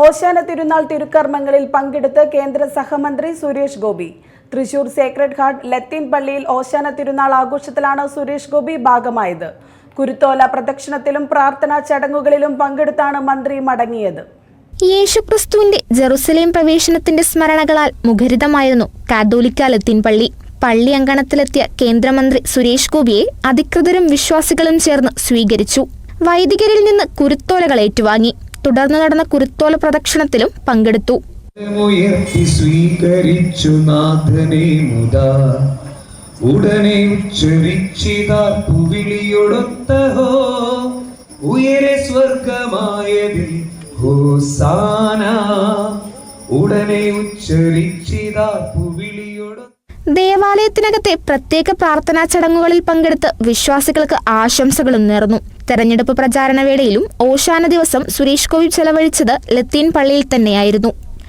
ഓശാന തിരുനാൾ തിരുക്കർമ്മങ്ങളിൽ പങ്കെടുത്ത് കേന്ദ്ര സഹമന്ത്രി സുരേഷ് ഗോപി. തൃശൂർ സേക്രഡ് ഹാർട്ട് ലത്തീൻ പള്ളിയിൽ ഓശാന തിരുനാൾ ആഘോഷത്തിലാണ് സുരേഷ് ഗോപി ഭാഗമായത്. കുരുത്തോല പ്രദക്ഷിണത്തിലും പ്രാർത്ഥനാ ചടങ്ങുകളിലും പങ്കെടുത്താണ് മന്ത്രി മടങ്ങിയത്. യേശുക്രിസ്തുവിന്റെ ജെറുസലേം പ്രവേശനത്തിന്റെ സ്മരണകളാൽ മുഖരിതമായിരുന്നു കാതോലിക്ക ലത്തീൻ പള്ളി. പള്ളി അങ്കണത്തിലെത്തിയ കേന്ദ്രമന്ത്രി സുരേഷ് ഗോപിയെ അധികൃതരും വിശ്വാസികളും ചേർന്ന് സ്വീകരിച്ചു. വൈദികരിൽ നിന്ന് കുരുത്തോലകൾ ഏറ്റുവാങ്ങി. തുടർന്ന് നടന്ന കുരുത്തോല പ്രദക്ഷിണത്തിലും പങ്കെടുത്തു. ഉടനെ ഉച്ചരിച്ചിതാർപ്പുവിളിയൊടൊത്തഹോ ഉയരെ സ്വർഗമായതിൽ ഹോസാന. ഉടനെ ഉച്ചരിച്ചിതാർപ്പുവിളിയൊടൊത്ത ദേവാലയത്തിനകത്തെ പ്രത്യേക പ്രാർത്ഥനാ ചടങ്ങുകളിൽ പങ്കെടുത്ത് വിശ്വാസികൾക്ക് ആശംസകളും നേർന്നു. തെരഞ്ഞെടുപ്പ് പ്രചാരണ വേളയിലും ഓശാന ദിവസം സുരേഷ് ഗോപി ചെലവഴിച്ചത് ലത്തീൻ പള്ളിയിൽ തന്നെയായിരുന്നു.